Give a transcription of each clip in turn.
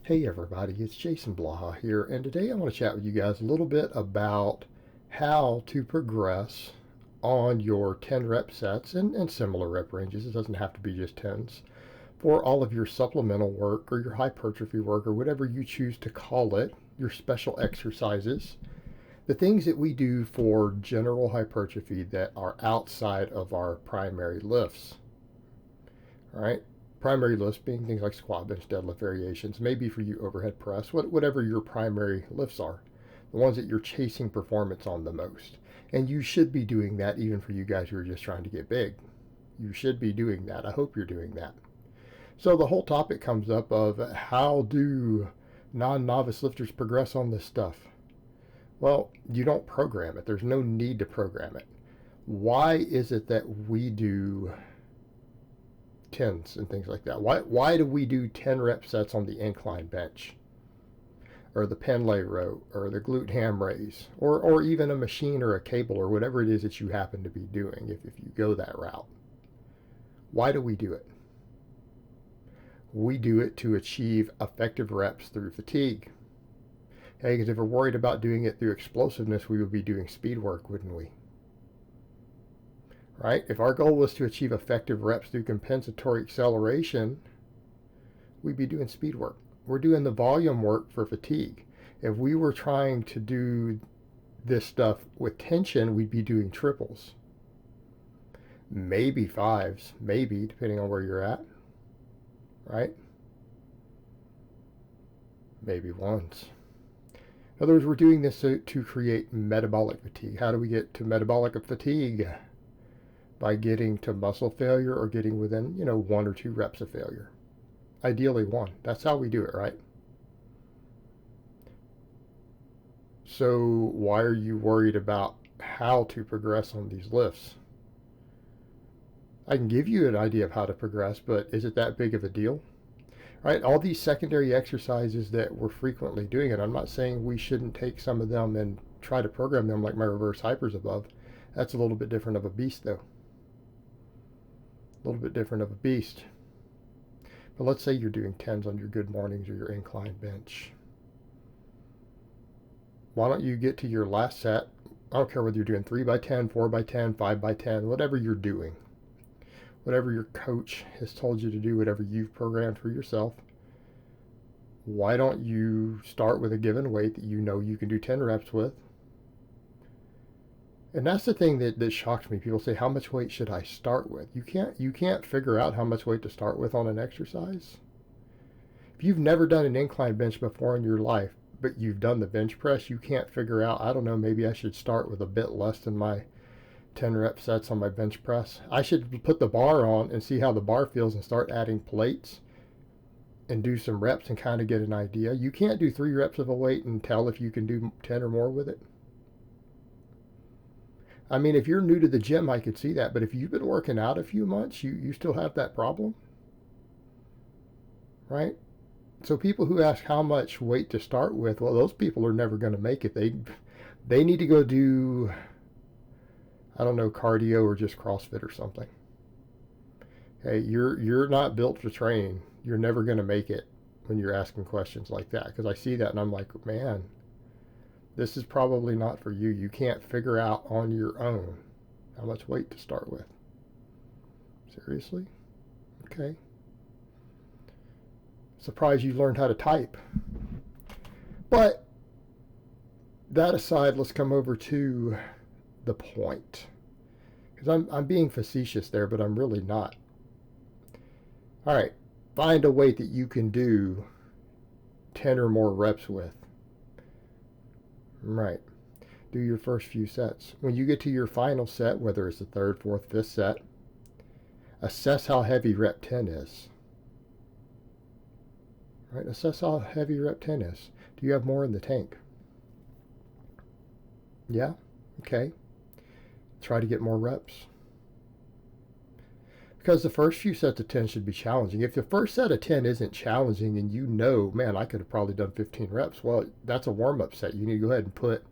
Hey everybody, it's Jason Blaha here, and today I want to chat with you guys a little bit about how to progress on your 10 rep sets and similar rep ranges. It doesn't have to be just 10s for all of your supplemental work or your hypertrophy work or whatever you choose to call it, your special exercises, the things that we do for general hypertrophy that are outside of our primary lifts. All right? Primary lifts being things like squat, bench, deadlift variations, maybe for you overhead press, whatever your primary lifts are, the ones that you're chasing performance on the most. And you should be doing that even for you guys who are just trying to get big. You should be doing that. I hope you're doing that. So the whole topic comes up of how do non-novice lifters progress on this stuff? Well, you don't program it. There's no need to program it. Why is it that we do tens and things like that? Why do we do 10 rep sets on the incline bench or the Pendlay row or the glute ham raise or even a machine or a cable or whatever it is that you happen to be doing if you go that route? Why do we do it? We do it to achieve effective reps through fatigue. Okay, because if we're worried about doing it through explosiveness, we would be doing speed work, wouldn't we? Right? If our goal was to achieve effective reps through compensatory acceleration, we'd be doing speed work. We're doing the volume work for fatigue. If we were trying to do this stuff with tension, we'd be doing triples. Maybe fives, maybe, depending on where you're at. Right? Maybe ones. In other words, we're doing this to create metabolic fatigue. How do we get to metabolic fatigue? By getting to muscle failure or getting within, 1 or 2 reps of failure. Ideally 1. That's how we do it, right? So why are you worried about how to progress on these lifts? I can give you an idea of how to progress, but is it that big of a deal? Right? All these secondary exercises that we're frequently doing, and I'm not saying we shouldn't take some of them and try to program them like my reverse hypers above. That's a little bit different of a beast though. A little bit different of a beast. But let's say you're doing 10s on your good mornings or your incline bench. Why don't you get to your last set? I don't care whether you're doing 3x10, 4x10, 5x10, whatever you're doing. Whatever your coach has told you to do, whatever you've programmed for yourself. Why don't you start with a given weight that you know you can do 10 reps with? And that's the thing that shocks me. People say, how much weight should I start with? You can't figure out how much weight to start with on an exercise. If you've never done an incline bench before in your life, but you've done the bench press, you can't figure out, I don't know, maybe I should start with a bit less than my 10 rep sets on my bench press. I should put the bar on and see how the bar feels and start adding plates and do some reps and kind of get an idea. You can't do 3 reps of a weight and tell if you can do 10 or more with it. I mean, if you're new to the gym, I could see that. But if you've been working out a few months, you still have that problem, right? So people who ask how much weight to start with, well, those people are never going to make it. They need to go do, I don't know, cardio or just CrossFit or something. Hey, you're not built to train. You're never going to make it when you're asking questions like that. Because I see that and I'm like, man, this is probably not for you. You can't figure out on your own how much weight to start with. Seriously? Okay. Surprised you learned how to type. But that aside, let's come over to the point. Because I'm being facetious there, but I'm really not. All right. Find a weight that you can do 10 or more reps with. Right. Do your first few sets. When you get to your final set, whether it's the 3rd, 4th, 5th set, assess how heavy rep 10 is. Right? Assess how heavy rep 10 is. Do you have more in the tank? Yeah? Okay. Try to get more reps. Because the first few sets of 10 should be challenging. If the first set of 10 isn't challenging and you know, man, I could have probably done 15 reps, well, that's a warm-up set. You need to go ahead and put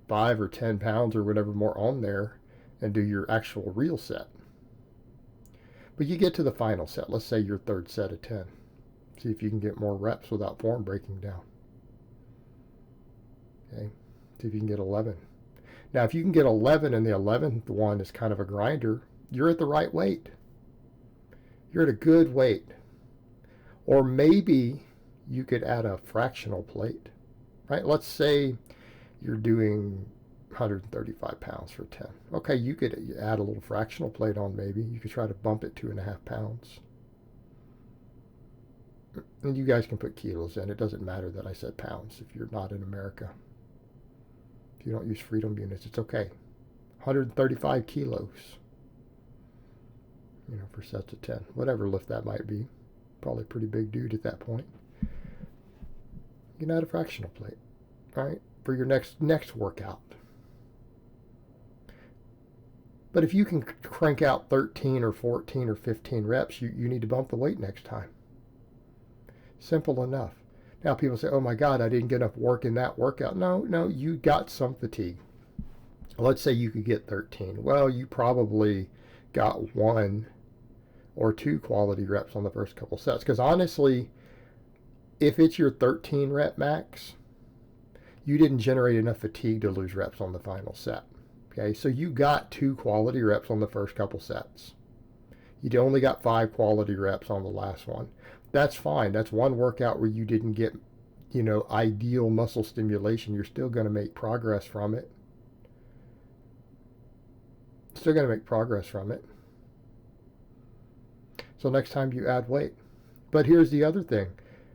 5 or 10 pounds or whatever more on there and do your actual real set. But you get to the final set. Let's say your 3rd set of 10. See if you can get more reps without form breaking down. Okay, see if you can get 11. Now, if you can get 11 and the 11th one is kind of a grinder, you're at the right weight. You're at a good weight. Or maybe you could add a fractional plate, right? Let's say you're doing 135 pounds for 10. Okay, you could add a little fractional plate on maybe. You could try to bump it 2.5 pounds. And you guys can put kilos in. It doesn't matter that I said pounds if you're not in America. If you don't use freedom units, it's okay. 135 kilos, for sets of 10. Whatever lift that might be. Probably a pretty big dude at that point. You can add a fractional plate, right, for your next workout. But if you can crank out 13 or 14 or 15 reps, you need to bump the weight next time. Simple enough. Now people say, oh my God, I didn't get enough work in that workout. No, you got some fatigue. Let's say you could get 13. Well, you probably got 1 or 2 quality reps on the first couple sets. Because honestly, if it's your 13 rep max, you didn't generate enough fatigue to lose reps on the final set. Okay, so you got 2 quality reps on the first couple sets. You only got 5 quality reps on the last one. That's fine. That's one workout where you didn't get, ideal muscle stimulation. You're still going to make progress from it. Still going to make progress from it. So next time you add weight. But here's the other thing.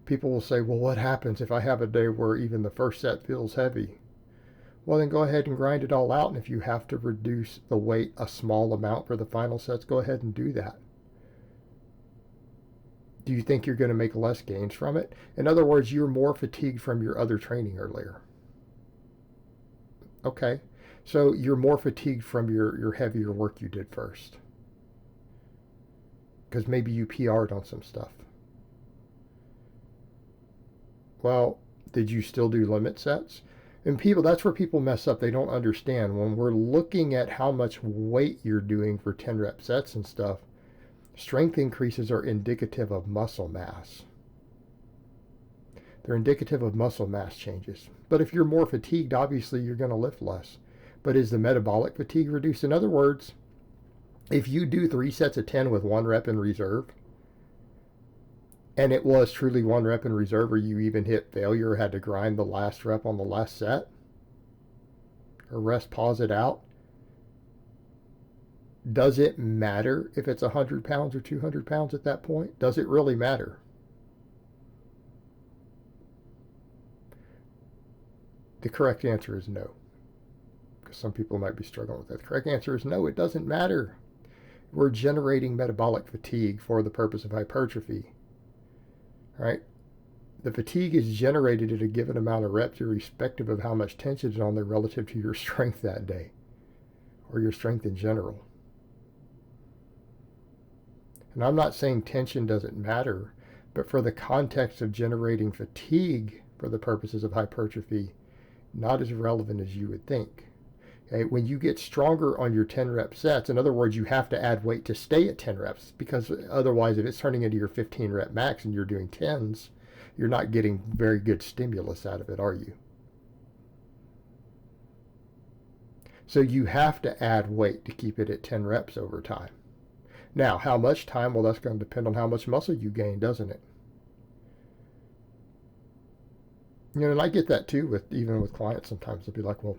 People will say, well, what happens if I have a day where even the first set feels heavy? Well, then go ahead and grind it all out. And if you have to reduce the weight a small amount for the final sets, go ahead and do that. Do you think you're going to make less gains from it? In other words, you're more fatigued from your other training earlier. Okay, so you're more fatigued from your heavier work you did first. Because maybe you PR'd on some stuff. Well, did you still do limit sets? And that's where people mess up. They don't understand. When we're looking at how much weight you're doing for 10 rep sets and stuff, strength increases are indicative of muscle mass. They're indicative of muscle mass changes. But if you're more fatigued, obviously you're going to lift less. But is the metabolic fatigue reduced? In other words, if you do 3 sets of 10 with 1 rep in reserve, and it was truly 1 rep in reserve, or you even hit failure or had to grind the last rep on the last set, or rest, pause it out, does it matter if it's 100 pounds or 200 pounds at that point? Does it really matter? The correct answer is no. Because some people might be struggling with that. The correct answer is no, it doesn't matter. We're generating metabolic fatigue for the purpose of hypertrophy. Right? The fatigue is generated at a given amount of reps irrespective of how much tension is on there relative to your strength that day or your strength in general. And I'm not saying tension doesn't matter, but for the context of generating fatigue for the purposes of hypertrophy, not as relevant as you would think. Okay? When you get stronger on your 10 rep sets, in other words, you have to add weight to stay at 10 reps, because otherwise if it's turning into your 15 rep max and you're doing 10s, you're not getting very good stimulus out of it, are you? So you have to add weight to keep it at 10 reps over time. Now, how much time? Well, that's going to depend on how much muscle you gain, doesn't it? And I get that too, even with clients sometimes. They'll be like, well,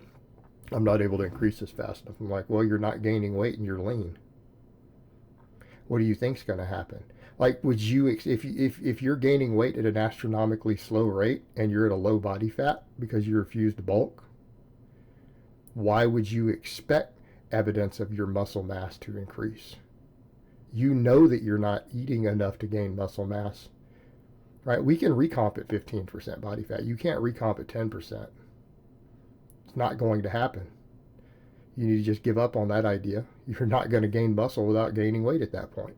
I'm not able to increase this fast enough. I'm like, well, you're not gaining weight and you're lean. What do you think's going to happen? Like, would you, if you're gaining weight at an astronomically slow rate and you're at a low body fat because you refuse to bulk, why would you expect evidence of your muscle mass to increase? You know that you're not eating enough to gain muscle mass, right? We can recomp at 15% body fat. You can't recomp at 10%. It's not going to happen. You need to just give up on that idea. You're not going to gain muscle without gaining weight at that point.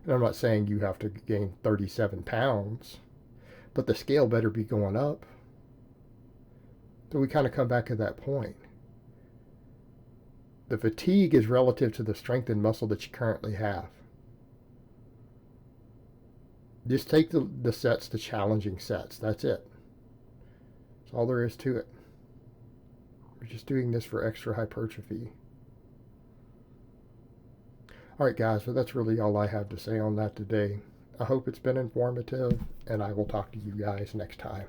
And I'm not saying you have to gain 37 pounds, but the scale better be going up. So we kind of come back to that point. The fatigue is relative to the strength and muscle that you currently have. Just take the sets to challenging sets. That's it. That's all there is to it. We're just doing this for extra hypertrophy. All right, guys, so that's really all I have to say on that today. I hope it's been informative, and I will talk to you guys next time.